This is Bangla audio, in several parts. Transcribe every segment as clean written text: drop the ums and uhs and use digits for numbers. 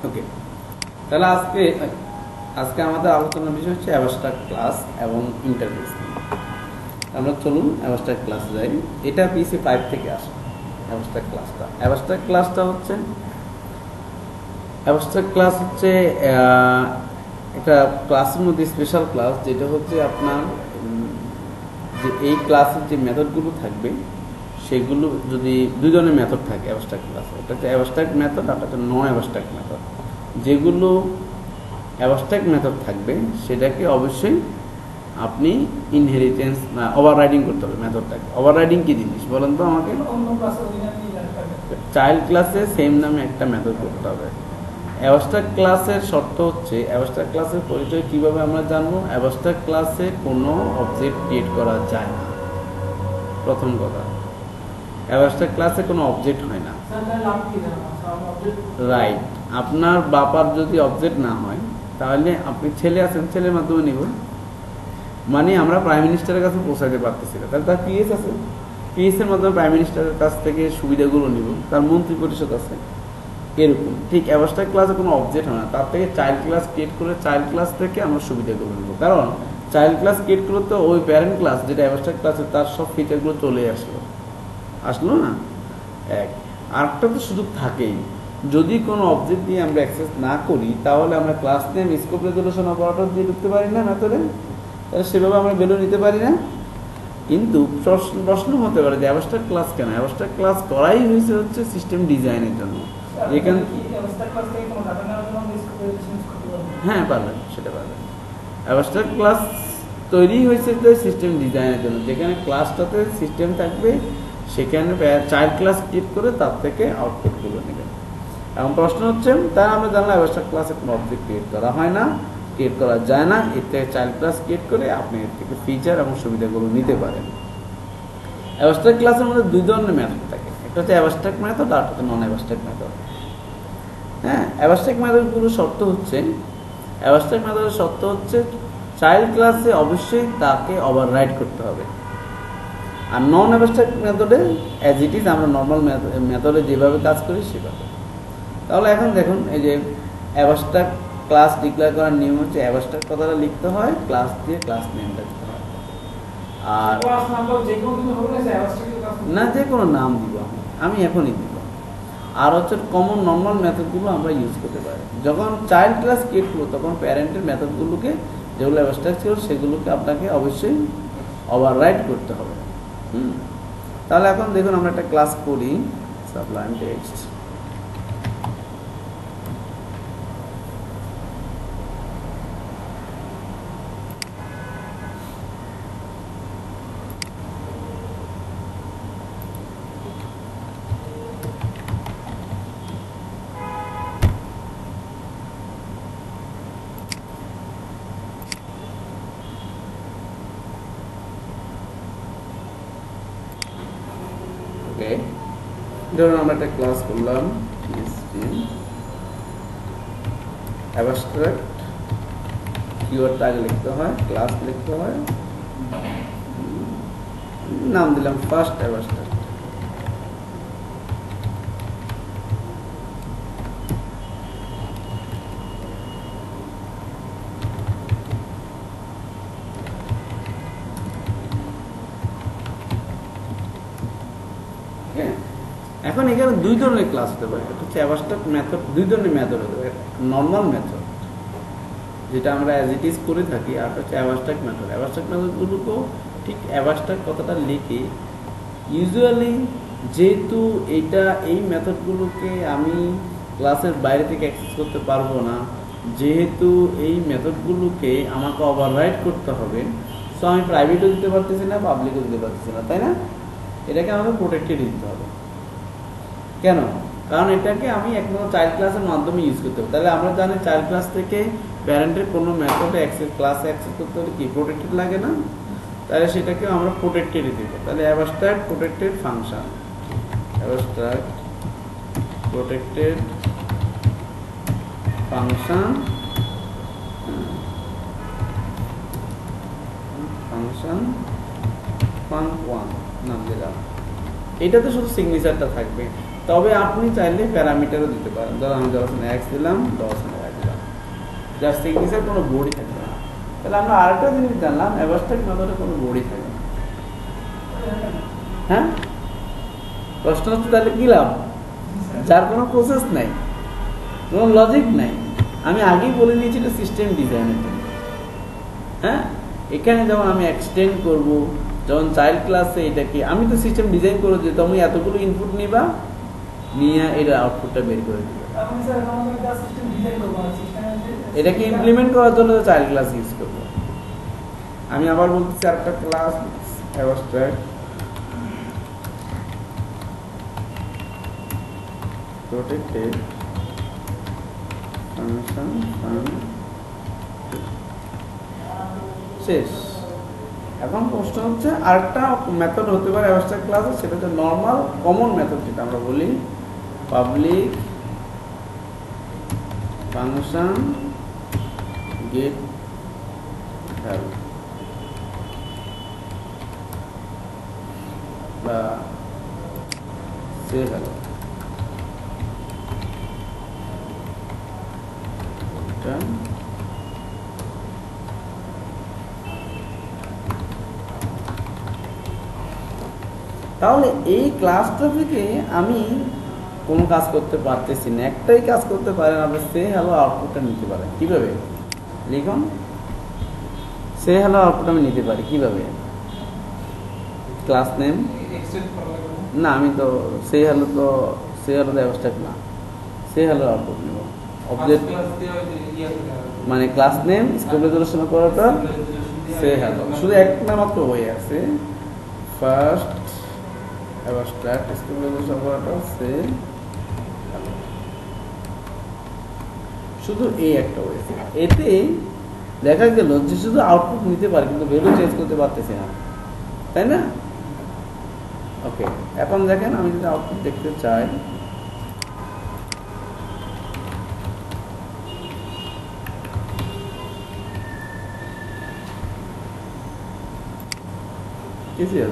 ওকে, তাহলে আজকে আমাদের আলোচনার বিষয় হচ্ছে অ্যাবস্ট্রাক্ট ক্লাস এবং ইন্টারফেস। আমরা চলুন অ্যাবস্ট্রাক্ট ক্লাস যাই। এটা পিসি 5 থেকে আসে অ্যাবস্ট্রাক্ট ক্লাসটা হচ্ছে একটা ক্লাসের মধ্যে স্পেশাল ক্লাস, যেটা হচ্ছে আপনার যে এই ক্লাসের যে মেথডগুলো থাকবে সেগুলো যদি দুই ধরনের মেথড থাকে অ্যাবস্ট্রাক্ট ক্লাসে। একটা হচ্ছে অ্যাবস্ট্রাক্ট মেথড, আর একটা হচ্ছে নন অ্যাবস্ট্রাক্ট মেথড। যেগুলো অ্যাবস্ট্রাক্ট মেথড থাকবে সেটাকে অবশ্যই আপনি ইনহেরিটেন্স না ওভাররাইডিং করতে হবে মেথডটাকে। ওভাররাইডিং কি জিনিস বলেন তো আমাকে? চাইল্ড ক্লাসে সেম নামে একটা মেথড করতে হবে। অ্যাবস্ট্রাক্ট ক্লাসের শর্ত হচ্ছে, অ্যাবস্ট্রাক্ট ক্লাসের পরিচয় কিভাবে আমরা জানবো? অ্যাবস্ট্রাক্ট ক্লাসে কোনো অবজেক্ট ক্রিয়েট করা যায় না। প্রথম কথা, অ্যাবস্ট্রাক্ট ক্লাসে কোনো অবজেক্ট হয় না। রাইট। আপনার বাবার যদি অবজেক্ট না হয় তাহলে আপনি ছেলে আছেন, ছেলের মাধ্যমে নিব। মানে আমরা প্রাইম মিনিস্টারের কাছে পৌঁছাতে পারতেছি না, তাহলে তার পিএস আছে, পিএস এর মাধ্যমে প্রাইম মিনিস্টারের কাছ থেকে সুবিধাগুলো নিব, তার মন্ত্রী পরিষদ আছে। এরকম ঠিক অ্যাবস্ট্রাক্ট ক্লাসে কোনো অবজেক্ট হয় না, তার থেকে চাইল্ড ক্লাস ক্রিয়েট করে চাইল্ড ক্লাস থেকে আমরা সুবিধাগুলো নেব। কারণ চাইল্ড ক্লাস ক্রিয়েট করলে তো ওই প্যারেন্ট ক্লাস যেটা অ্যাবস্ট্রাক্ট ক্লাসে তার সব ফিচারগুলো চলে আসলো না। আরেকটা তো সুযোগ থাকেই, যদি কোনো অবজেক্ট দিয়ে আমরা অ্যাক্সেস না করি তাহলে আমরা class name, scope, resolution operator দিয়ে ঢুকতে পারি না মেথডে, তাহলে সেভাবে আমরা ভ্যালু নিতে পারি না। কিন্তু প্রশ্ন হতে পারে যে অ্যাবস্ট্রাক্ট ক্লাস কেন? অ্যাবস্ট্রাক্ট ক্লাস করাই হয়েছে হচ্ছে সিস্টেম ডিজাইনের জন্য। যেখানে হ্যাঁ পারবেন, সেটা পারবেন। অ্যাবস্ট্রাক্ট ক্লাস তৈরি হয়েছে সিস্টেম ডিজাইনের জন্য, যেখানে ক্লাসটাতে সিস্টেম থাকবে, সেখানে চাইল্ড ক্লাস ক্রিয়েট করে তার থেকে আউটপুটগুলো নেবেন। এবং প্রশ্ন হচ্ছে, তাই আমরা জানলাম অ্যাবস্ট্রাক্ট ক্লাসে কোনো অবজেক্ট ক্রিয়েট করা হয় না, ক্রিয়েট করা যায় না। এর থেকে চাইল্ড ক্লাস ক্রিয়েট করে আপনি এর থেকে ফিচার এবং সুবিধাগুলো নিতে পারেন। অ্যাবস্ট্রাক্ট ক্লাসের মধ্যে দুই ধরনের মেথড থাকে, একটা হচ্ছে অ্যাবস্ট্রাক্ট মেথড, আর একটা হচ্ছে নন অ্যাবস্ট্রাক্ট মেথড। হ্যাঁ, অ্যাবস্ট্রাক্ট মেথডগুলো শর্ত হচ্ছে, অ্যাবস্ট্রাক্ট মেথডের শর্ত হচ্ছে চাইল্ড ক্লাসে অবশ্যই তাকে ওভাররাইড করতে হবে। আর নন অ্যাবস্ট্রাক্ট মেথডে অ্যাজ ইট ইজ আমরা নর্মাল মেথডে যেভাবে কাজ করি সেভাবে। তাহলে এখন দেখুন, এই যে অ্যাবস্ট্রাক্ট ক্লাস ডিক্লেয়ার করার নিয়ম হচ্ছে অ্যাবস্ট্রাক্ট কথাটা লিখতে হয়, ক্লাস দিয়ে ক্লাস নেমটা দিতে হয়। আর না, যে কোনো নাম দিব আমি এখনই দিব। আর হচ্ছে কমন নর্মাল মেথডগুলো আমরা ইউজ করতে পারি। যখন চাইল্ড ক্লাস ক্রিয়েট করবো তখন প্যারেন্টের মেথডগুলোকে, যেগুলো অ্যাবস্ট্রাক্ট ছিল সেগুলোকে আপনাকে অবশ্যই ওভাররাইড করতে হবে। তাহলে এখন দেখুন আমরা একটা ক্লাস করি, সাবলাইম টেক্সট। ধরুন আমরা একটা ক্লাস করলাম অ্যাবস্ট্রাক্ট, কিওয়ার্ডটা আগে লিখতে হয়, ক্লাস লিখতে হয়, নাম দিলাম ফার্স্ট অ্যাবস্ট্রাক্ট। এখন এখানে দুই ধরনের ক্লাস হতে পারে, একটা হচ্ছে অ্যাবস্ট্রাক্ট মেথড, দুই ধরনের মেথড হতে পারে। নর্মাল মেথড যেটা আমরা অ্যাজ ইট ইজ করে থাকি, আর হচ্ছে অ্যাবস্ট্রাক্ট মেথড। অ্যাবস্ট্রাক্ট মেথডগুলোকেও ঠিক অ্যাবস্ট্রাক্ট কথাটা লিখে, ইউজুয়ালি যেহেতু এই মেথডগুলোকে আমি ক্লাসের বাইরে থেকে অ্যাক্সেস করতে পারবো না, যেহেতু এই মেথডগুলোকে আমাকে ওভাররাইড করতে হবে, সো আমি প্রাইভেটও দিতে পারতেছি না, পাবলিকও দিতে পারতেছি না, তাই না? এটাকে আমাকে প্রোটেক্টেড দিতে হবে। কেন? কারণ এটাকে আমি একমাত্র চাইল্ড ক্লাসের মাধ্যমে ইউজ করতে হবে। তাহলে আমরা জানি চাইল্ড ক্লাস থেকে প্যারেন্টের কোনো মেথডে ক্লাসে অ্যাক্সেস করতে হলে কি প্রোটেক্টেড লাগে না? তাহলে সেটাকে আমরা প্রোটেক্টেড দিব। তাহলে abstract protected function, abstract protected function, function ফান1 নাম দিলাম। এটাতে শুধু সিগনেচারটা থাকবে। তবে আপনি চাইলে প্যারামিটারও দিতে পারেন। ধরো আমি $x দিলাম, $y দিলাম, যার সিগনেচার কোনো বোর্ডই থাকবে না। তাহলে আমরা আরেকটা জিনিস জানলাম, অ্যাবস্ট্রাক্ট মেথডে কোনো বোর্ডই থাকবে না। হ্যাঁ, প্রশ্ন হচ্ছে তাহলে কি লাভ? যার কোনো প্রসেস নাই, কোনো লজিক নাই। আমি আগেই বলে নিয়েছি এটা সিস্টেম ডিজাইনের জন্য। হ্যাঁ, এখানে যখন আমি এক্সটেন্ড করব, যখন চাইল্ড ক্লাসে এটাকে আমি তো সিস্টেম ডিজাইন করে দিই, তুমি এতগুলো ইনপুট নিবা, নিয়ে এটার আউটপুটটা বের করে দিবে। এটাকে ইমপ্লিমেন্ট করার জন্য চাইল্ড ক্লাস ইউজ করব। আমি আবার বলতেছি আরেকটা ক্লাস অ্যাবস্ট্রাক্ট protected function শেষ। এখন প্রশ্ন হচ্ছে আরেকটা মেথড হতে পারে অ্যাবস্ট্রাক্ট ক্লাসে, সেটা হচ্ছে নর্মাল কমন মেথড, যেটা আমরা বলি পাবলিক ফাংশন গেট ভ্যালু বা সে ভ্যালু। তাহলে এই ক্লাসটা থেকে আমি কোনো কাজ করতে পারতেছি না, একটাই কাজ করতে পারেন আপনি, সে হ্যালো আউটপুটটা নিতে পারেন। কিভাবে লিখুন? সে হ্যালো আউটপুট আমি নিতে পারি কিভাবে? ক্লাস নেম না, আমি তো সে হ্যালো তো অ্যাবস্ট্রাক্ট না, সে হ্যালো আউটপুট নেব। অবজেক্ট মানে ক্লাস নেম স্কোপ রেজুলেশন করাটা সে হ্যালো, শুধু একটা মাত্র ওয়ে আছে, ফার্স্ট অ্যাবস্ট্রাক্ট স্কোপ রেজুলেশন করাটা সে হ্যালো, শুধু এই একটা ওয়ে। এতে দেখা গেল যে শুধু আউটপুট নিতে পারে কিন্তু ভ্যালু চেঞ্জ করতে পারতেছি না, তাই না? ওকে, এখন দেখেন আমি যদি আউটপুট দেখতে চাই,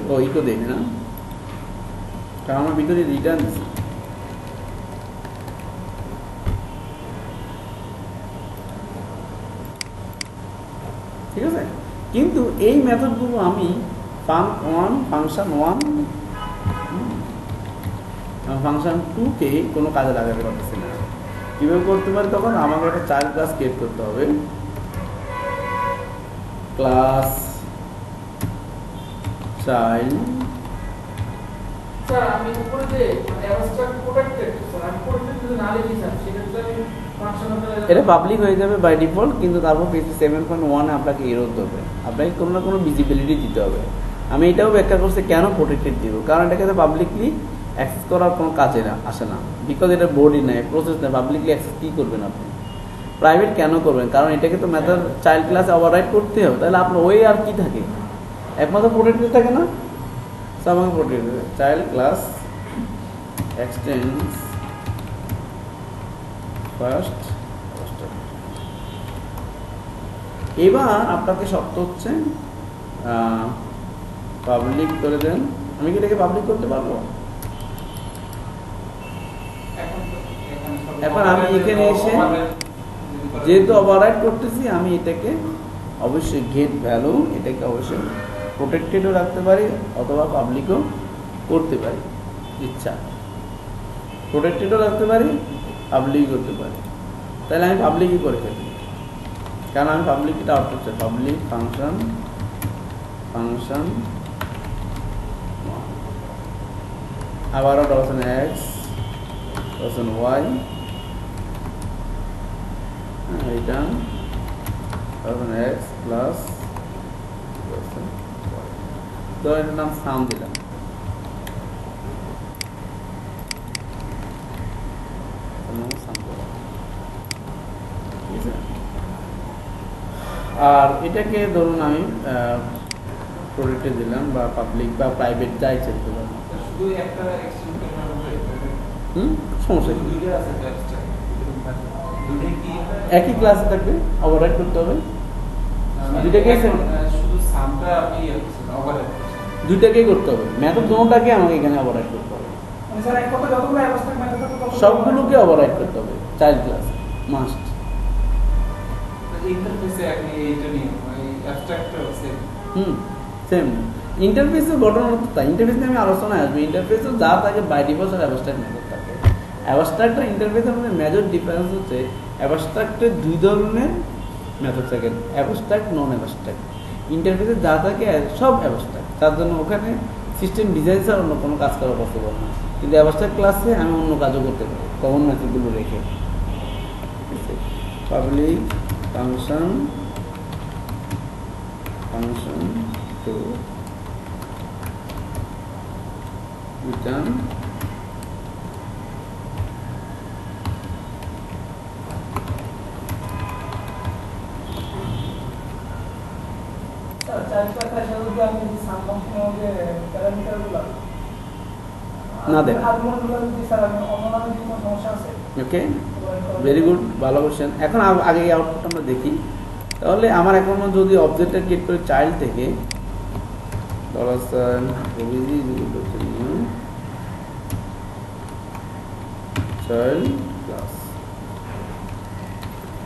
তো ইকো দেখি না, কারণ আমার ভিতরে রিটার্ন দিচ্ছি। ঠিক আছে, কিন্তু এই মেথডগুলো আমি ফাংশন 1 ফাংশন 2 কে কোনো কাজে লাগাতে পারতেছি না। কিভাবে করতে পারি? তখন আমাকে একটা চাইল্ড ক্লাস ক্রিয়েট করতে হবে, ক্লাস চাইল্ড। স্যার আমি উপরে যে অ্যাবস্ট্রাক্ট প্রোটেক্টেড, স্যার আমি প্রোটেক্টেড যদি না লিখি স্যার, সেক্ষেত্রে আমি এটা পাবলিক হয়ে যাবে বাই ডিফল্ট, কিন্তু তারপর পিএইচপি 7.1 এ আপনাকে এরর দেবে, আপনাকে কোনো না কোনো ভিজিবিলিটি দিতে হবে। আমি এটাও ব্যাখ্যা করছি কেন প্রোটেক্টেড দিব, কারণ এটাকে পাবলিকলি অ্যাক্সেস করার কোনো কাজে আসে না, বিকজ এটা বোর্ডই নাই, প্রসেস নেই। পাবলিকলি অ্যাক্সেস কী করবেন আপনি? প্রাইভেট কেন করবেন? কারণ এটাকে তো মেথড চাইল্ড ক্লাসে ওভাররাইড করতে হবে, তাহলে আপনার ওই আর কি থাকে? একমাত্র প্রোটেক্টেড থাকে না, সব আমাকে প্রোটেক্টেড চাইল্ড ক্লাস এক্সটেন্স ফার্স্ট। এবার আপনাকে শর্ত হচ্ছে পাবলিক করে দেন। আমি কি এটাকে পাবলিক করতে পারবো? এখন আমি এখানে এসে যেহেতু ওভাররাইড করতেছি, আমি এটাকে অবশ্যই গেট ভ্যালু, এটাকে অবশ্যই প্রোটেক্টেডও রাখতে পারি অথবা পাবলিকও করতে পারি, ইচ্ছা প্রোটেক্টেডও রাখতে পারি, পাবলিক করতে পারি। তাহলে আমি পাবলিকই করে ফেলি, কারণ আমি পাবলিক এটা আউটপুট চাই, পাবলিক ফাংশন আবারও $x $y return $x plus তো এটার নাম সাম দিলাম। আর এটাকে ধরুন আমি প্রোটেক্টে দিলাম বা পাবলিক বা প্রাইভেট যাই চলতে পারবো, শুধু একটা সমস্যা কি? একই ক্লাসে থাকবে, ওভাররাইড করতে হবে দুইটাকে। শুধু সামটা আপনি ওভাররাইড করছেন, দুইটাকেই করতে হবে, মেথড দুটোটাকে আমাকে এখানে ওভাররাইড করতে হবে, মানে স্যার এক কথা যতগুলো অ্যাবস্ট্রাক্ট মেথড আছে সবগুলোকে ওভাররাইড করতে হবে চাইল্ড ক্লাস মাস্ট। ইন্টারফেসে আপনি এইটা নিয়ে ওই অ্যাবস্ট্রাক্টও সেম সেম ইন্টারফেসের ঘটনা তো তাই, ইন্টারফেস নিয়ে আমি আলোচনায় আসবো। ইন্টারফেসে যা থাকে বাই ডিফল্ট অ্যাবস্ট্রাক্ট মেথড থাকে। অ্যাবস্ট্রাক্ট আর ইন্টারফেসের মধ্যে মেজর ডিফারেন্স হচ্ছে অ্যাবস্ট্রাক্টের দুই ধরনের মেথড থাকে, অ্যাবস্ট্রাক্ট নন অ্যাবস্ট্রাক্ট। ইন্টারফেসে যা থাকে সব অ্যাবস্ট্রাক্ট, তার জন্য ওখানে সিস্টেম ডিজাইন ছাড়া অন্য কোনো কাজ করা পসিবল না। কিন্তু অ্যাবস্ট্রাক্ট ক্লাসে আমি অন্য কাজও করতে পারি কমন মেথডগুলো রেখে। পাবলিক ফাংশন টু return না দেন। ওকে, ভেরি গুড, ভালো কোশ্চেন। এখন আগে আউটপুট আমরা দেখি। তাহলে আমার এখন যদি অবজেক্টটা ক্রিয়েট করে চাইল্ড থেকে ক্লাস,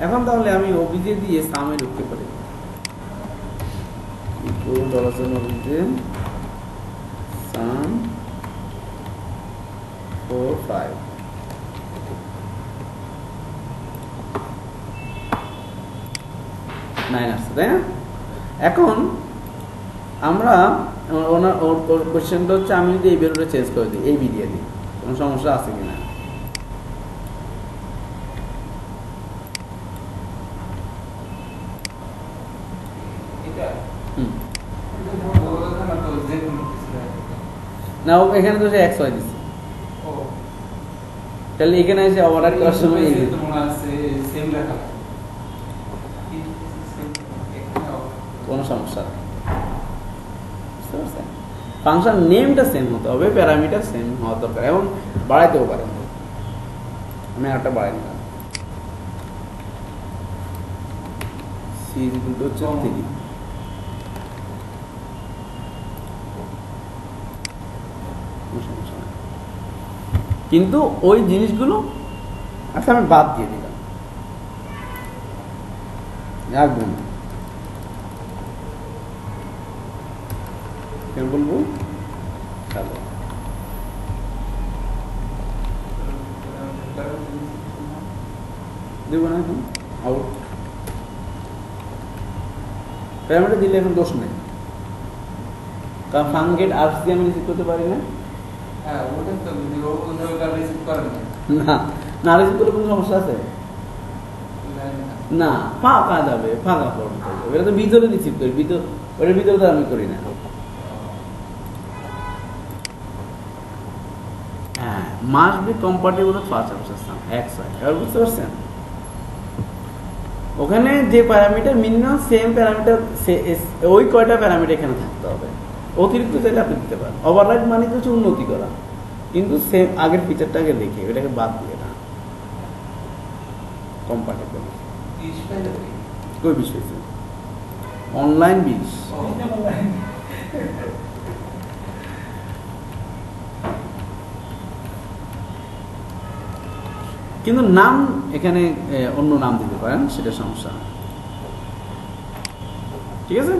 এখন তাহলে আমি ওবিজে দিয়ে সামে ঢুকতে পারি। সাম 4 5 9 আসছে, তাই না? এখন আমরা ওর কোশ্চেনটা হচ্ছে আমি যদি এই ভ্যালুটা চেঞ্জ করে দিই, এই বি দিয়ে দিই, কোনো সমস্যা আছে কিনা? না, এখানে তো সে এক্স ওয়াই দিচ্ছে, তাহলে এখানে এসে ওভাররাইড করার সময় কোনো সমস্যা নেই। বুঝতে পারছেন? ফাংশন নেমটা সেম হতে হবে, প্যারামিটার সেম হওয়া দরকার, এবং বাড়াইতেও পারেন। আমি একটা বাড়াই নিলাম, সি দুটো হচ্ছে 3। কিন্তু ওই জিনিসগুলো আচ্ছা আমি বাদ দিয়ে দিলাম, রাখবেন কেন বলবো, চলো দেব না এখন আউট প্যারামিটার দিলে এখন দোষ নেই, কারণ ফাংগেট আরসি আমি রিসিভ করতে পারি না। না না, রিসিভ করলে কোনো সমস্যা আছে না, ফাঁকা যাবে, ফাঁকা ফর্ম করবে, এটা তো ভিতরে রিসিভ করি, ওটার ভিতরে তো আমি করি না। হ্যাঁ, must be compatible with first some X Y, এবার বুঝতে পারছেন? ওখানে যে প্যারামিটার মিনিমাম সেম প্যারামিটার, ওই কয়টা প্যারামিটার এখানে থাকতে হবে, অতিরিক্ত চাইলে আপনি দিতে পারেন। ওভাররাইড মানে হচ্ছে উন্নতি করা, কিন্তু সেম আগের ফিচারটাকে দেখে ওটাকে বাদ দিয়ে না, কম্পাটিবল। কই 20 হয়েছে অনলাইন 20, কিন্তু নাম এখানে অন্য নাম দিতে পারেন, সেটা সমস্যা না, ঠিক আছে?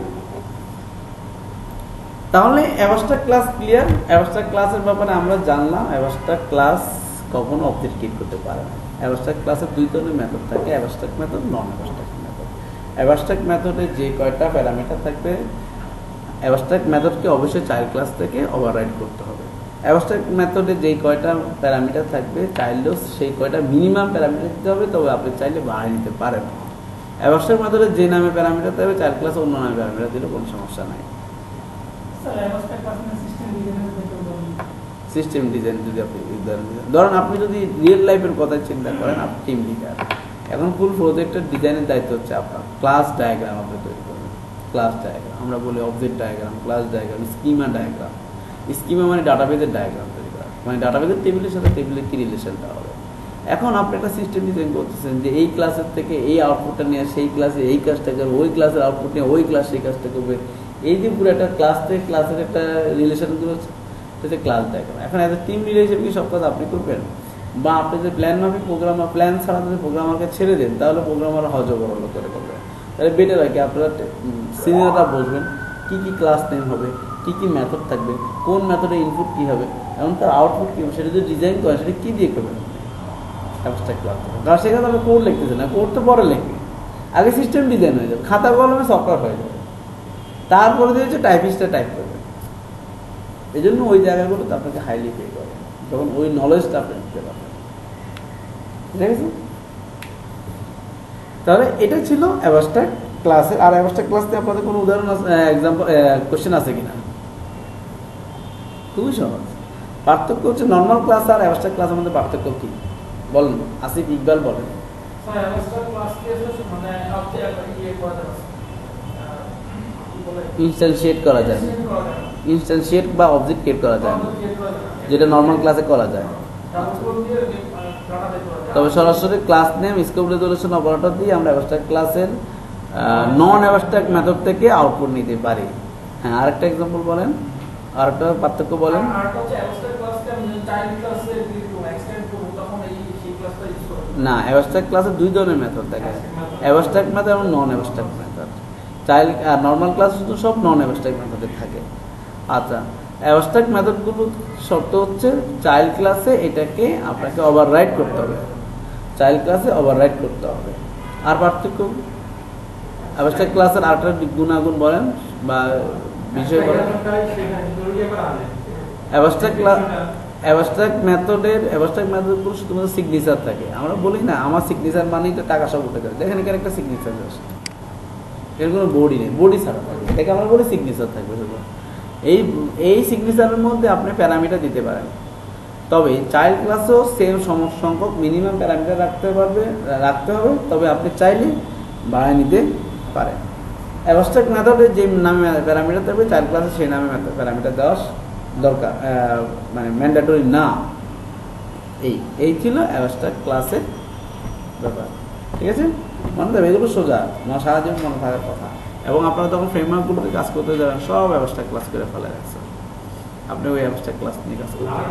তাহলে অ্যাবস্ট্রাক্ট ক্লাস ক্লিয়ার। অ্যাবস্ট্রাক্ট ক্লাসের ব্যাপারে আমরা জানলাম, অ্যাবস্ট্রাক্ট ক্লাস কখনো অবজেক্ট ক্রিয়েট করতে পারে না। অ্যাবস্ট্রাক্ট ক্লাসের দুই ধরনের মেথড থাকে, অ্যাবস্ট্রাক্ট মেথড, নন অ্যাবস্ট্রাক্ট মেথড। অ্যাবস্ট্রাক্ট মেথডে যে কয়টা প্যারামিটার থাকবে, অ্যাবস্ট্রাক্ট মেথডকে অবশ্যই চাইল্ড ক্লাস থেকে ওভাররাইড করতে হবে। অ্যাবস্ট্রাক্ট মেথডে যেই কয়টা প্যারামিটার থাকবে, চাইল্ডও সেই কয়টা মিনিমাম প্যারামিটার দিতে হবে, তবে আপনি চাইলে বাড়িয়ে নিতে পারেন। অ্যাবস্ট্রাক্ট মেথডে যে নামে প্যারামিটার দেবে, চাইল্ড ক্লাসে অন্য নামে প্যারামিটার দিলে কোনো সমস্যা নাই। সিস্টেম ডিজাইন যদি আপনি ধরেন, আপনি যদি রিয়েল লাইফের কথা চিন্তা করেন, আপনি টিম লিডার, এখন ফুল প্রজেক্টের ডিজাইনের দায়িত্ব হচ্ছে আপনার। ক্লাস ডায়াগ্রাম আপনি তৈরি করবেন, ক্লাস ডায়াগ্রাম আমরা বলি, object diagram, class diagram, schema diagram. Schema মানে ডাটাবেজের ডায়াগ্রাম তৈরি করা, মানে ডাটাবেজের টেবিলের সাথে টেবিলের কি রিলেশনটা হবে। এখন আপনি একটা সিস্টেম ডিজাইন করতেছেন যে এই ক্লাসের থেকে এই আউটপুটটা নিয়ে সেই ক্লাসে এই কাজটা করবে, ওই ক্লাসের আউটপুট নিয়ে ওই ক্লাস সেই কাজটা করবে, এই যে পুরো একটা ক্লাস থেকে ক্লাসের একটা রিলেশন হচ্ছে সেটা ক্লাস দেখো। এখন এত টিম লিডার হিসেবে কি সব কাজ আপনি করবেন, বা আপনি যদি প্ল্যান মাফিক প্রোগ্রামার প্ল্যান ছাড়া যদি প্রোগ্রামারকে ছেড়ে দেন তাহলে প্রোগ্রামার হজবরল করে করবে। তাহলে বেটার হয় কি আপনারা সিনিয়ররা বসবেন কী কী ক্লাস নেম হবে, কী কী মেথড থাকবে, কোন মেথডে ইনপুট কী হবে এবং তার আউটপুট কী হবে, সেটা যদি ডিজাইন করেন সেটা কী দিয়ে করবেন অ্যাবস্ট্রাক্ট ক্লাস থেকে। কারণ সেখানে আপনি কোড লিখতেছে না, কোড তো পরে লিখবে, আগে সিস্টেম ডিজাইন হয়ে যাবে, খাতা কলমে সফটওয়্যার হয়ে যাবে, তারপরে দিয়ে হচ্ছে টাইপিস্টটা টাইপ করবে। এই জন্য ওই জায়গাগুলোতে আপনাকে হাইলি পে করে যখন ওই নলেজটা আপনি দিতে পারবেন। ঠিক আছে, তাহলে এটা ছিল অ্যাবস্ট্রাক্ট ক্লাসের। আর অ্যাবস্ট্রাক্ট ক্লাস নিয়ে আপনাদের কোনো উদাহরণ আছে, এক্সাম্পল কোশ্চেন আছে কিনা? খুবই সহজ। পার্থক্য হচ্ছে নর্মাল ক্লাস আর অ্যাবস্ট্রাক্ট ক্লাসের মধ্যে পার্থক্য কি বলেন, আসিফ ইকবাল বলেন। স্যার অ্যাবস্ট্রাক্ট ক্লাস কি আছে মানে আপনি ইয়ে করা যাবে ইনস্ট্যান্সিয়েট করা যায়, ইনস্ট্যান্সিয়েট বা অবজেক্ট ক্রিয়েট করা যায় না, যেটা নর্মাল ক্লাসে করা যায়। তবে সরাসরি class name scope resolution operator দিয়ে আমরা অ্যাবস্ট্রাক্ট ক্লাসের নন অ্যাবস্ট্রাক্ট মেথড থেকে আউটপুট নিতে পারি। হ্যাঁ, আরেকটা এক্সাম্পল বলেন, আরেকটা পার্থক্য বলেন। না, অ্যাবস্ট্রাক্ট ক্লাসে দুই ধরনের মেথড থাকে, অ্যাবস্ট্রাক্ট মেথড এবং নন অ্যাবস্ট্রাক্ট মেথড। চাইল্ড আর নর্মাল ক্লাস শুধু সব নন অ্যাবস্ট্রাক্ট মেথডে থাকে। আচ্ছা, অ্যাবস্ট্রাক্ট মেথডগুলো শর্ত হচ্ছে চাইল্ড ক্লাসে এটাকে আপনাকে ওভাররাইট করতে হবে, চাইল্ড ক্লাসে ওভাররাইট করতে হবে। আর পার্থক্য অ্যাবস্ট্রাক্ট ক্লাসের আরেকটা গুণাগুণ বলেন বা বিষয় বলেন। অ্যাবস্ট্রাক্ট মেথডগুলো শুধুমাত্র সিগনেচার থাকে। আমরা বলি না আমার সিগনেচার মানেই তো টাকা সব উঠে যাবে, দেখেন এখানে একটা সিগনেচার আসে, এর কোনো বডি নেই, বডি ছাড়া থাকে, এটাকে আমরা বলি সিগনেচার থাকবে শুধু। এই সিগনেচারের মধ্যে আপনি প্যারামিটার দিতে পারেন। তবে চাইল্ড ক্লাসেও সেম সংখ্যক মিনিমাম প্যারামিটার রাখতে হবে, তবে আপনি চাইলে বাড়ায় নিতে পারেন। অ্যাবস্ট্রাক্ট মেথডে যে নামে প্যারামিটার থাকবে চাইল্ড ক্লাসে সেই নামে প্যারামিটার দেওয়া দরকার, মানে ম্যান্ডেটরি না। এই ছিল অ্যাবস্ট্রাক্ট ক্লাসের ব্যাপার। ঠিক আছে, মনে দেবে এগুলো সোজা, আমার সারা জীবন মনে থাকার কথা। এবং আপনারা যখন ফ্রেমওয়ার্কগুলোতে কাজ করতে যাবেন সব অ্যাবস্ট্রাক্ট ক্লাস করে ফেলে রাখছেন, আপনি ওই অ্যাবস্ট্রাক্ট ক্লাস নিয়ে কাজ করতে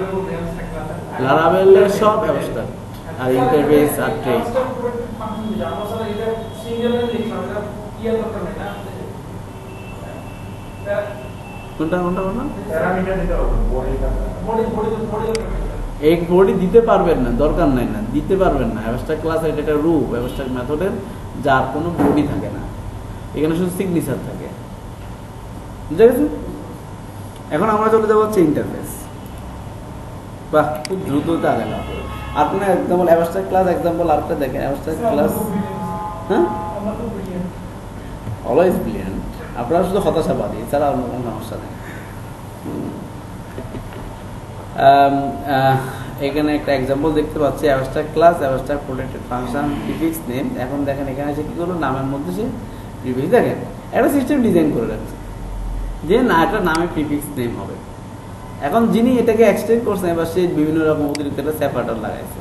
লারাভেলের সব অ্যাবস্ট্রাক্ট আর ইন্টারফেস আর ট্রেস। কোনটা এক বডি দিতে পারবেন না, দরকার নাই, না দিতে পারবেন না। অ্যাবস্ট্রাক্ট ক্লাস এটা একটা রূপ অ্যাবস্ট্রাক্ট মেথডের, যার কোনো বডি থাকে না, এখানে শুধু সিগনেচার থাকে। বুঝতে গেছে? এখন আমরা চলে যাবো হচ্ছে ইন্টারফেস। বাহ, খুব দ্রুত আগে না আপনি এক্সাম্পল অ্যাবস্ট্রাক্ট ক্লাস এক্সাম্পল আরেকটা দেখেন। অ্যাবস্ট্রাক্ট ক্লাস, হ্যাঁ, অলওয়েজ ব্রিলিয়ান্ট। আপনারা শুধু হতাশাবাদী, এছাড়া অন্য কোনো সমস্যা নেই। এখানে একটা এক্সাম্পল দেখতে পাচ্ছি, abstract class, abstract protected function, prefix name. এখন দেখেন এখানে সে কি করলো, নামের মধ্যে সে প্রিফিক্স, দেখেন একটা সিস্টেম ডিজাইন করে রাখছে যে না একটা নামে প্রিফিক্স নেম হবে। এখন যিনি এটাকে এক্সটেন্ড করছেন এবার সে বিভিন্ন রকম অতিরিক্ত একটা সেপারেটর লাগাইছে,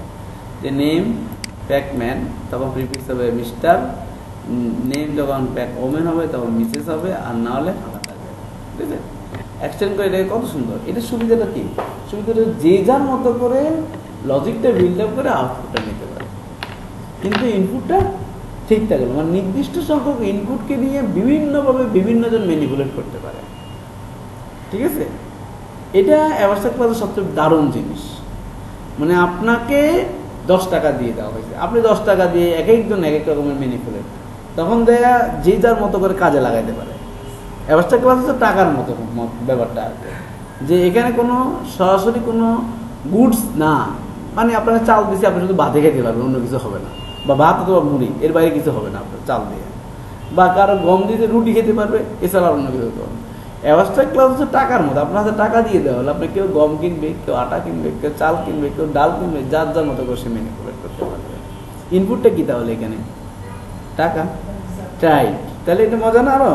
যে নেম প্যাকম্যান, তখন প্রিফিক্স হবে মিস্টার, নেম যখন প্যাক ওমেন হবে তখন মিসেস হবে, আর না হলে ফাঁকা থাকবে। ঠিক আছে, এক্সটেন্ড করে এটাকে কত সুন্দর। এটার সুবিধাটা কি? সুবিধাটা যে যার মতো করে লজিকটা বিল্ড আপ করে আউটপুটটা নিতে পারে, কিন্তু ইনপুটটা ঠিক থাকবে, মানে নির্দিষ্ট সংখ্যক ইনপুটকে নিয়ে বিভিন্নভাবে বিভিন্নজন ম্যানিপুলেট করতে পারে। ঠিক আছে, এটা অ্যাবস্ট্রাক্ট ক্লাসের সবচেয়ে দারুণ জিনিস। মানে আপনাকে 10 টাকা দিয়ে দেওয়া হয়েছে, আপনি 10 টাকা দিয়ে এক একজন এক এক রকমের ম্যানিপুলেট, তখন দেয়া যে যার মতো করে কাজে লাগাইতে পারে। অ্যাবস্ট্রাক্ট ক্লাস হচ্ছে টাকার মতো ব্যাপারটা, যে এখানে কোনো সরাসরি কোনো গুডস না, মানে আপনাকে চাল দিচ্ছে আপনি শুধু ভাতে খেতে পারবেন, অন্য কিছু হবে না, বা ভাত অথবা মুড়ি, এর বাইরে কিছু হবে না আপনার চাল দিয়ে, বা কারো গম দিয়ে রুটি খেতে পারবে, এছাড়া অন্য কিছু হতে পারবে। অ্যাবস্ট্রাক্ট ক্লাস হচ্ছে টাকার মতো, আপনার হাতে টাকা দিয়ে দেওয়া হলো, আপনি কেউ গম কিনবে, কেউ আটা কিনবে, কেউ চাল কিনবে, কেউ ডাল কিনবে, যার যার মতো করে সে ম্যানিপুলেট করতে পারবে। ইনপুটটা কি তাহলে এখানে? টাকা। রাইট, তাহলে এটা মজা না আরো?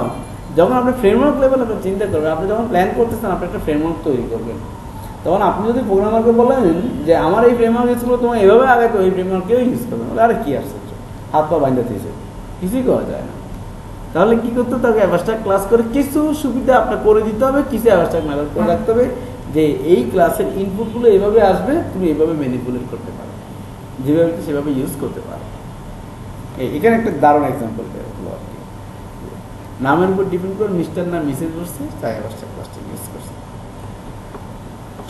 যখন আপনি ফ্রেমওয়ার্ক লেভেল আপনি চিন্তা করবেন, আপনি যখন প্ল্যান করতেছেন আপনি একটা ফ্রেমওয়ার্ক তৈরি করবেন, তখন আপনি যদি প্রোগ্রামারকে বলেন যে আমার এই ফ্রেমওয়ার্ক ইউজ করবো, তোমার এভাবে আগে তো এই ফ্রেমওয়ার্ক কেউ ইউজ করবে, আরে কি আসছে, হাত পা বাইন্দা দিয়েছে, কিছুই করা যায় না। তাহলে কি করতে হবে? তাকে অ্যাবস্ট্রাক্ট ক্লাস করে কিছু সুবিধা আপনার করে দিতে হবে, কিছু অ্যাবস্ট্রাক্ট মেথড করে রাখতে হবে যে এই ক্লাসের ইনপুটগুলো এভাবে আসবে, তুমি এভাবে ম্যানিপুলেট করতে পারো, যেভাবে সেভাবে ইউজ করতে পারো। এখানে একটা দারুণ এক্সাম্পল হলো আর কি, নামের উপর ডিপেন্ড করে মিস্টার না মিসেস করছে, তাই অ্যাবস্ট্রাক্ট ক্লাসটা ইউজ করছে।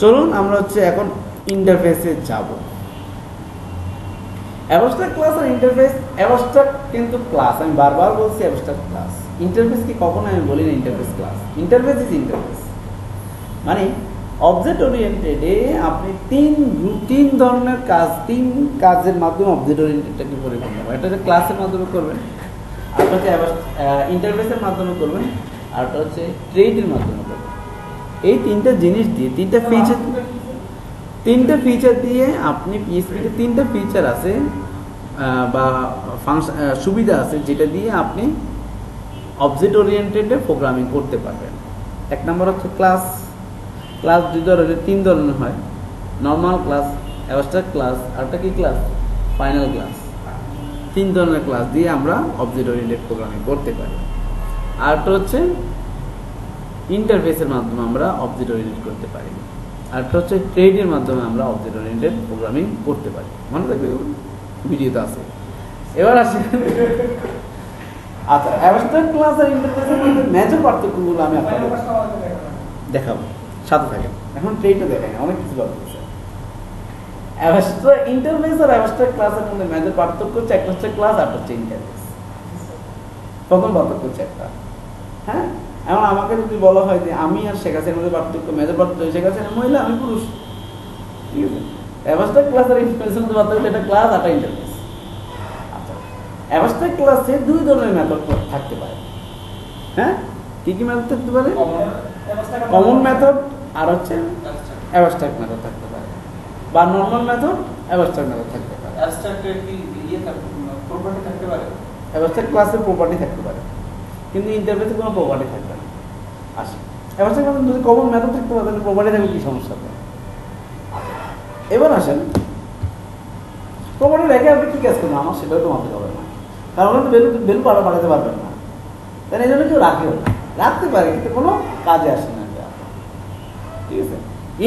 চলুন আমরা হচ্ছে এখন ইন্টারফেসে যাব। অ্যাবস্ট্রাক্ট ক্লাস আর ইন্টারফেস, অ্যাবস্ট্রাক্ট কিন্তু ক্লাস, আমি বারবার বলছি অ্যাবস্ট্রাক্ট ক্লাস। ইন্টারফেস কি কখনো আমি বলি না interface class. Interface is interface, মানে অবজেক্ট ওরিয়েন্টেডে আপনি তিন ধরনের কাজ, তিন কাজের মাধ্যমে অবজেক্ট ওরিয়েন্টেডটাকে পরিপূর্ণ করবেন। একটা হচ্ছে ক্লাসের মাধ্যমে করবেন, আরেকটা হচ্ছে ইন্টারফেসের মাধ্যমে করবেন, আরেকটা হচ্ছে ট্রেডের মাধ্যমে করবেন। এই তিনটা জিনিস দিয়ে তিনটা ফিচার দিয়ে আপনি পিএইচপিতে তিনটা ফিচার আছে বা ফাংশন সুবিধা আছে যেটা দিয়ে আপনি অবজেক্ট ওরিয়েন্টেডে প্রোগ্রামিং করতে পারবেন। এক নম্বর হচ্ছে ক্লাস। ক্লাস তিন ধরনের হয়, নর্মাল ক্লাস, অ্যাবস্ট্রাক্ট ক্লাস, আরেকটা কি ক্লাস? Final class. তিন ধরনের ক্লাস দিয়ে আমরা অবজেক্ট ওরিয়েন্টেড প্রোগ্রামিং করতে পারি। আরেকটা হচ্ছে ইন্টারফেসের মাধ্যমে আমরা অবজেক্ট ওরিয়েন্টেড করতে পারি। আরেকটা হচ্ছে ট্রেডের মাধ্যমে আমরা অবজেক্ট ওরিয়েন্টেড প্রোগ্রামিং করতে পারি। মনে রাখবে, ভিডিওতে আছে। এবার আসি, আচ্ছা অ্যাবস্ট্রাক্ট ক্লাস আর ইন্টারফেসের মধ্যে মেজর পার্থক্যগুলো আমি আপনাদের দেখাবো, সাথে থাকেন। এখন ট্রেডও দেখেন, অনেক কিছু গল্প আছে। ইন্টারফেস আর অ্যাবস্ট্রাক্ট ক্লাসের মধ্যে মেজর পার্থক্য হচ্ছে একটা হচ্ছে ক্লাস, আর হচ্ছে ইন্টারফেস। প্রথম পার্থক্য হচ্ছে একটা, হ্যাঁ। এখন আমাকে যদি বলা হয় যে আমি আর শেখ হাসিনার মধ্যে পার্থক্য, মেজর পার্থক্য, শেখ হাসিনা মহিলা, আমি পুরুষ, ঠিক আছে। অ্যাবস্ট্রাক্ট ক্লাস আর ইন্টারফেসের মধ্যে পার্থক্য, এটা ক্লাস আর একটা ইন্টারফেস। আচ্ছা, অ্যাবস্ট্রাক্ট ক্লাসে দুই ধরনের মেথড থাকতে পারে, হ্যাঁ। কি কি মেথড থাকতে পারে? কমন মেথড আর হচ্ছে অ্যাবস্ট্রাক্ট মেথড থাকতে পারে, বা নরমাল মেথড, অ্যাবস্ট্রাক্ট মেথড থাকতে পারে। অ্যাবস্ট্রাক্টের কি প্রপার্টি থাকতে পারে? অ্যাবস্ট্রাক্ট ক্লাসের প্রপার্টি থাকতে পারে, কিন্তু ইন্টারফেসে কোনো প্রপার্টি থাকবে না। আসে অ্যাবস্ট্রাক্ট মেথড যদি কমন মেথড থাকতে পারে তাহলে প্রপার্টি থাকবে, কি সমস্যা হবে? এবার আসেন প্রপার্টি রেখে আপনি কি কাজ করবেন, আমার সেটাও তো মানতে হবে না, কারণ ওরা তো বেলু বাড়াতে পারবেন না, তাই এই জন্য কেউ রাখেও না। রাখতে পারে কিন্তু কোনো কাজে আসে না, ঠিক আছে।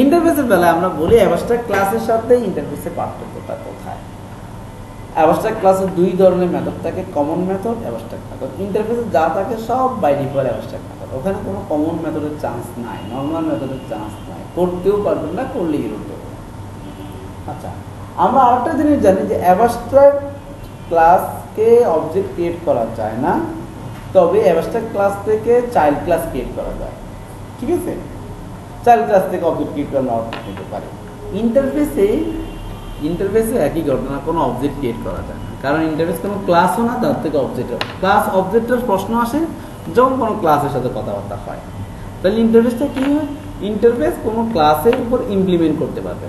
ইন্টারফেসের বেলায় আমরা বলি অ্যাবস্ট্রাক্ট ক্লাসের সাথে ইন্টারফেসের পার্থক্যটা কোথায়? অ্যাবস্ট্রাক্ট ক্লাসের দুই ধরনের মেথড থাকে, কমন মেথড, অ্যাবস্ট্রাক্ট মেথড। ইন্টারফেসে যা থাকে সব বাই ডিফল্ট অ্যাবস্ট্রাক্ট মেথড। ওখানে কোনো কমন মেথডের চান্স নাই, নর্মাল মেথডের চান্স নাই, করতেও পারবেন না, করলে বিরক্ত হবে। আচ্ছা, আমরা আরেকটা জিনিস জানি যে অ্যাবস্ট্রাক্ট ক্লাসকে অবজেক্ট ক্রিয়েট করা যায় না, তবে অ্যাবস্ট্রাক্ট ক্লাস থেকে চাইল্ড ক্লাস ক্রিয়েট করা যায়, ঠিক আছে। চাইল্ড ক্লাস থেকে অবজেক্ট ক্রিয়েট করা আউটপুট নিতে পারে। ইন্টারফেসে একই ঘটনা, কোনো অবজেক্ট ক্রিয়েট করা যায় না, কারণ ইন্টারফেস কোনো ক্লাসও না, তার থেকে অবজেক্ট। ক্লাস অবজেক্টের প্রশ্ন আসে যখন কোনো ক্লাসের সাথে কথাবার্তা হয়, তাহলে ইন্টারফেসটা কি হয়? ইন্টারফেস কোনো ক্লাসের উপর ইমপ্লিমেন্ট করতে পারবে।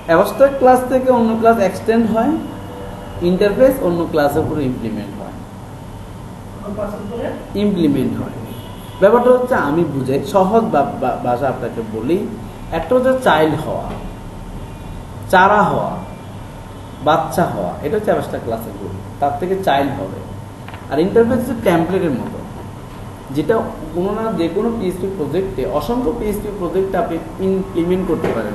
অ্যাবস্ট্রাক্ট ক্লাস থেকে অন্য ক্লাস এক্সটেন্ড হয়, ইন্টারফেস অন্য ক্লাসের উপর ইমপ্লিমেন্ট হয়। ব্যাপারটা হচ্ছে, আমি বুঝাই সহজ ভাষা আপনাকে বলি, একটা হচ্ছে চাইল্ড হওয়া, চারা হওয়া, বাচ্চা হওয়া, এটা হচ্ছে অ্যাবস্ট্রাক্ট ক্লাসের গ্রুপ, তার থেকে চাইল্ড হবে। আর ইন্টারফেস হচ্ছে টেমপ্লেটের মতো, যেটা কোনো না যে কোনো পিএইচপি প্রজেক্টে, অসংখ্য পিএইচপি প্রজেক্টে আপনি ইমপ্লিমেন্ট করতে পারেন।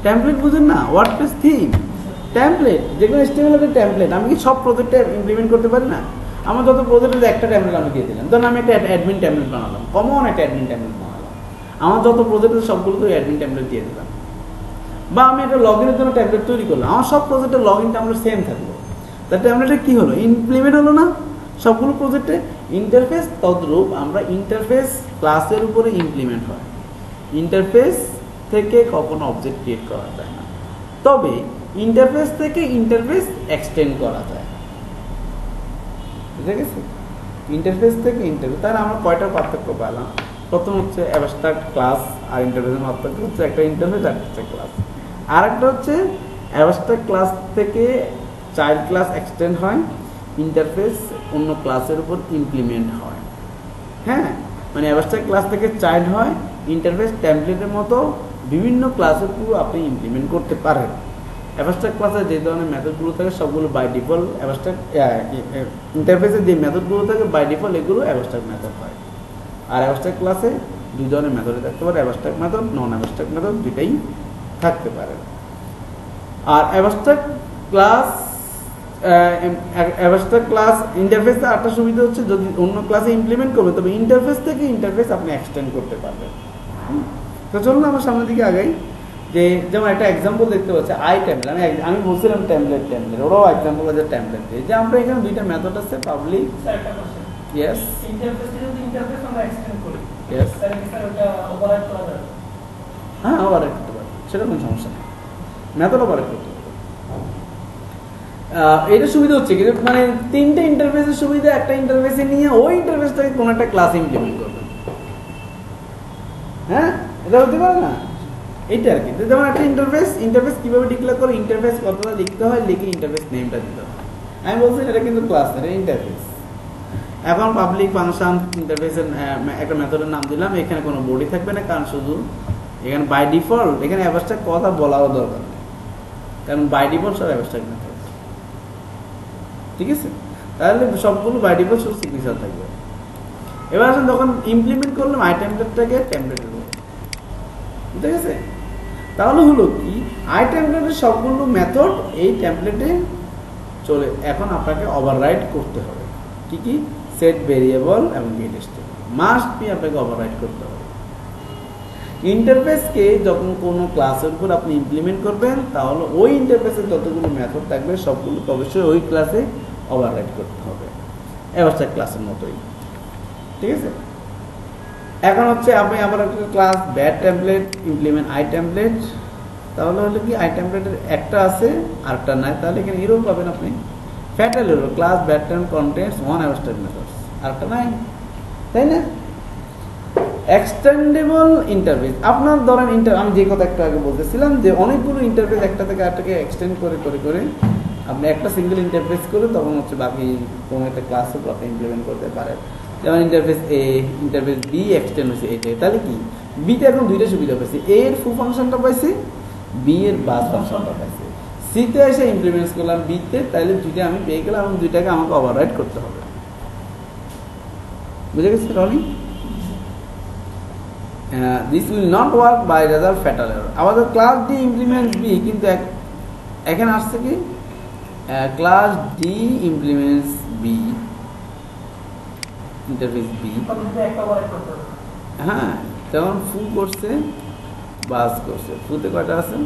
টেমপ্লেট বুঝেন না? ওয়ার্ডপ্রেস থিম টেমপ্লেট, যে কোনো HTML একটা টেমপ্লেট। আমি কি সব প্রজেক্টে ইমপ্লিমেন্ট করতে পারি না? আমার যত প্রজেক্টে একটা টেমপ্লেট আমি দিয়ে দিলাম, ধরুন আমি একটা অ্যাডমিন টেমপ্লেট বানালাম, কমন একটা অ্যাডমিন টেমপ্লেট বানালাম, আমার যত প্রজেক্টে সবগুলো তো অ্যাডমিন টেমপ্লেট দিয়ে দিলাম। বা আমি একটা লগ ইনের জন্য টেমপ্লেট তৈরি করলাম, আমার সব প্রজেক্টের লগ ইন টেমপ্লেট সেম থাকলো, তার টেমপ্লেটে কী হলো? ইমপ্লিমেন্ট হলো না সবগুলো প্রজেক্টে। ইন্টারফেস তদ্রূপ, আমরা ইন্টারফেস ক্লাসের উপরে ইমপ্লিমেন্ট হয়, ইন্টারফেস থেকে কখনো অবজেক্ট ক্রিয়েট করা যায় না, তবে ইন্টারফেস থেকে ইন্টারফেস এক্সটেন্ড করা যায়, বুঝে গেছে? ইন্টারফেস থেকে ইন্টারফেস, তাহলে আমরা কয়টা পার্থক্য পেলাম? প্রথম হচ্ছে অ্যাবস্ট্রাক্ট ক্লাস আর ইন্টারফেসের পার্থক্য হচ্ছে একটা ইন্টারফেস আর একটা ক্লাস। আর একটা হচ্ছে অ্যাবস্ট্রাক্ট ক্লাস থেকে চাইল্ড ক্লাস এক্সটেন্ড হয়, ইন্টারফেস অন্য ক্লাসের উপর ইমপ্লিমেন্ট হয়। হ্যাঁ, মানে অ্যাবস্ট্রাক্ট ক্লাস থেকে চাইল্ড হয়, ইন্টারফেস টেমপ্লেটের মতো বিভিন্ন ক্লাসের পুরো আপনি ইমপ্লিমেন্ট করতে পারেন। অ্যাবস্ট্রাক্ট ক্লাসে যে ধরনের মেথডগুলো থাকে সবগুলো বাই ডিফল্ট অ্যাবস্ট্রাক্ট ইন্টারফেসে যে মেথডগুলো থাকে বাই ডিফল্ট এগুলো অ্যাবস্ট্রাক্ট মেথড হয়। আর অ্যাবস্ট্রাক্ট ক্লাসে দুই ধরনের মেথডে থাকতে পারে, অ্যাবস্ট্রাক্ট মেথড, নন অ্যাবস্ট্রাক্ট মেথড, দুইটাই থাকতে পারে। আর অ্যাবস্ট্রাক্ট ক্লাস ইন্টারফেসে আরেকটা সুবিধা হচ্ছে যদি অন্য ক্লাসে ইমপ্লিমেন্ট করবে তবে ইন্টারফেস থেকে ইন্টারফেস আপনি এক্সটেন্ড করতে পারবেন। তো চলুন আমার সামনের দিকে আগাই। যে যেমন একটা এক্সাম্পল দেখতে পাচ্ছি আই টেমপ্লেট, আমি বলছিলাম টেমপ্লেট ওরাও এক্সাম্পল আছে টেমপ্লেট দিয়ে, যে আমরা এখানে দুইটা মেথড আছে পাবলিক ইয়েস ইয়েস হ্যাঁ ওভাররাইড করতে পারবে, সেটা কোনো সমস্যা নেই, মেথড ওভাররাইড করতে পারবে। এটা সুবিধা হচ্ছে কি মানে তিনটে ইন্টারফেসের সুবিধা একটা ইন্টারফেসে নিয়ে ওই ইন্টারফেসটাকে কোনো একটা ক্লাস ইমপ্লিমেন্ট করবেন। হ্যাঁ এটা হতে পারে না, এইটা আর কি। যেমন একটা ইন্টারফেস কিভাবে ডিক্লেয়ার করে, ইন্টারফেস কতটা লিখতে হয়, লিখে ইন্টারফেস নেমটা দিতে হয়। আমি বলছি এটা কিন্তু ক্লাস না, এটা ইন্টারফেস। এখন পাবলিক ফাংশন ইন্টারফেসের একটা মেথডের নাম দিলাম, এখানে কোনো বডি থাকবে না, কারণ শুধু এখানে বাই ডিফল্ট এখানে অ্যাবস্ট্রাক্ট কথা বলারও দরকার নেই, কারণ বাই ডিফল্ট সব অ্যাবস্ট্রাক্ট মেথড। ঠিক আছে, তাহলে সবগুলো বাই ডিফল্ট শুধু সিগনেচার থাকবে। এবার আসেন যখন ইমপ্লিমেন্ট করলাম আই টেমপ্লেটটাকে টেমপ্লেটের উপর, ঠিক আছে, তাহলে হলো কি আই টেমপ্লেটের সবগুলো মেথড এই টেমপ্লেটে চলে। এখন আপনাকে ওভাররাইড করতে হবে কি কি, সেট ভেরিয়েবল এবং গেট স্টেট মাস্ট বি আপনাকে ওভাররাইড করতে হবে। ইন্টারফেসকে যখন কোনো ক্লাসের উপর আপনি ইমপ্লিমেন্ট করবেন তাহলে ওই ইন্টারফেসের যতগুলো মেথড থাকবে সবগুলো অবশ্যই ওই ক্লাসে ওভাররাইড করতে হবে, অ্যাবস্ট্রাক্ট ক্লাসের মতোই। ঠিক আছে, এখন হচ্ছে আপনি আবার একটা class bad template implement I template, তাহলে হলো কি আই টেমপ্লেটের একটা আছে আরেকটা নাই, তাহলে এখানে এরকম পাবেন আপনি ফ্যাটাল হলো ক্লাস ব্যাড টেম কন্টেন্টস ওয়ান অ্যাবস্ট্রাক্ট মেথডস, আরেকটা নাই, তাই না? এক্সটেন্ডেবল ইন্টারফেস, আপনার ধরেন আমি যে কথা একটু আগে বলতেছিলাম যে অনেকগুলো ইন্টারফেস একটা থেকে আরেকটাকে এক্সটেন্ড করে করে করে আপনি একটা সিঙ্গেল ইন্টারফেস করে তখন হচ্ছে বাকি কোনো একটা ক্লাসের উপর আপনি ইমপ্লিমেন্ট করতে পারেন। যেমন interface A interface B extend হয়েছে এইটাই, তাহলে কি বিতে এখন দুইটা সুবিধা পাইছে, এ এর ফুল ফাংশনটা পাইছে, বি এর বাস ফাংশনটা পাইছে। সিতে এসে ইমপ্লিমেন্ট করলাম বিতে, তাহলে দুইটা আমি পেয়ে গেলাম এবং দুইটাকে আমাকে ওভাররাইড করতে হবে। বুঝে গেছে Roni? This will not work by result fatal error. আমাদের ক্লাস ডি ইমপ্লিমেন্টস বি, কিন্তু এখানে আসছে কি class D implements B interface B, হ্যাঁ যেমন ফু করছে বাস করছে, ফুতে কয়টা আছে,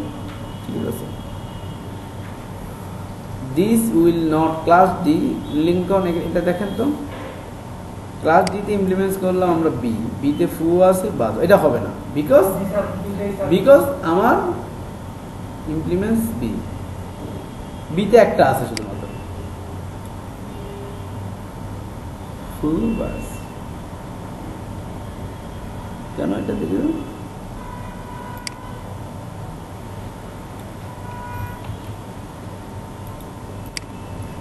ঠিক আছে। This will not class D Lincoln, এটা দেখেন তো ক্লাস ডিতে ইমপ্লিমেন্ট করলাম আমরা বিতে ফু আছে বাস, এটা হবে না বিকজ আমার ইমপ্লিমেন্টস বিতে একটা আছে শুধুমাত্র ফু বাস। কেন এটা দেখি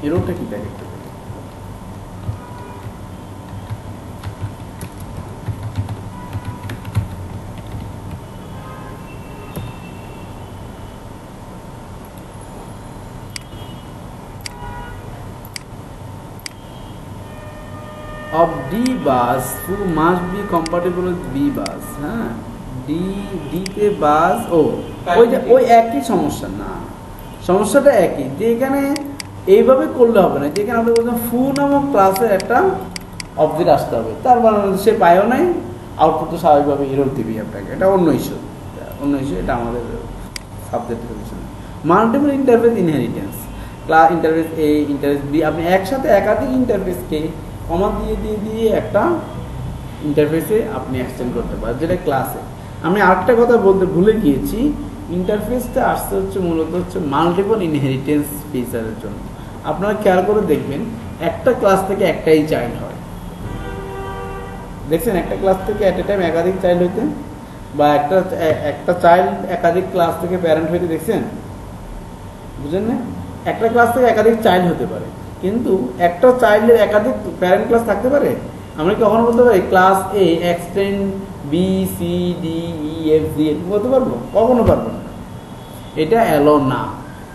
এরকমটা কি দেখে of D bus who must be compatible with B bus, হ্যাঁ D তে বাস ওই একই সমস্যা না, সমস্যাটা একই, যে এখানে এইভাবে করলে হবে না, যেখানে আমরা বলছিলাম ফু নামক ক্লাসের একটা অবজেক্ট আসতে হবে, তার মানে সে পায়ও নাই, আউটপুট তো স্বাভাবিকভাবে এরর দিবি আপনাকে, এটা অন্য ইস্যু, এটা আমাদের সাবজেক্টের বিষয়। Multiple interface inheritance, class interface A interface B, আপনি একসাথে একাধিক ইন্টারফেসকে কমা দিয়ে একটা ইন্টারফেসে আপনি এক্সটেন্ড করতে পারেন, যেটা ক্লাসে। আমি আরেকটা কথা বলতে ভুলে গিয়েছি, ইন্টারফেসটা আসতে হচ্ছে মূলত হচ্ছে মাল্টিপল ইনহেরিটেন্স ফিচারের জন্য। আপনারা খেয়াল করে দেখবেন একটা ক্লাস থেকে একটাই চাইল্ড হয়, দেখছেন একটা ক্লাস থেকে অ্যাট এ টাইম একাধিক চাইল্ড হইতে, বা একটা চাইল্ড একাধিক ক্লাস থেকে প্যারেন্ট হইতে দেখছেন, বুঝলেন না? একটা ক্লাস থেকে একাধিক চাইল্ড হতে পারে, কিন্তু একটা চাইল্ডের একাধিক প্যারেন্ট ক্লাস থাকতে পারে? আমরা কখনো বলতে পারি class A extend B C D E F G বলতে পারবো? কখনো পারবো না, এটা অ্যালো না।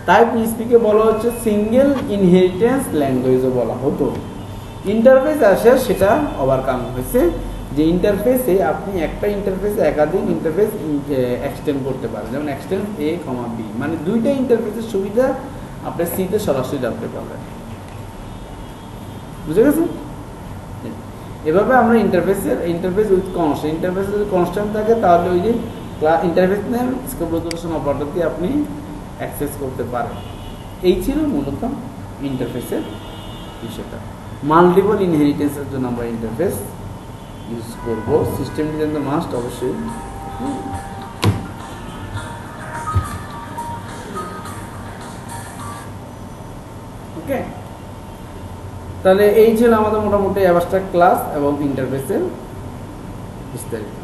তাই পিএইচপিকে বলা হচ্ছে সিঙ্গেল ইনহেরিটেন্স ল্যাঙ্গুয়েজও বলা হতো। ইন্টারফেস আসে সেটা ওভারকাম হয়েছে, যে ইন্টারফেসে আপনি একটা ইন্টারফেসে একাধিক ইন্টারফেস এক্সটেন্ড করতে পারেন, যেমন এক্সটেন্ড এ কমা বি, মানে দুইটা ইন্টারফেসের সুবিধা আপনি সিতে সরাসরি জানতে পারবেন। বুঝে গেছেন? এভাবে আমরা ইন্টারফেস উইথ কনস্ট্যান্ট, ইন্টারফেস যদি কনস্ট্যান্ট থাকে তাহলে ওই যে interface name scope resolution operator দিয়ে আপনি অ্যাক্সেস করতে পারেন। এই ছিল মূলত ইন্টারফেসের বিষয়টা। মাল্টিপল ইনহেরিটেন্সের জন্য আমরা ইন্টারফেস ইউজ করব। সিস্টেম ডিজাইন তো মাস্ট অবশ্যই। ওকে, তাহলে এই ছিল আমাদের মোটামুটি অ্যাবস্ট্রাক্ট ক্লাস এবং ইন্টারফেসের বিস্তারিত।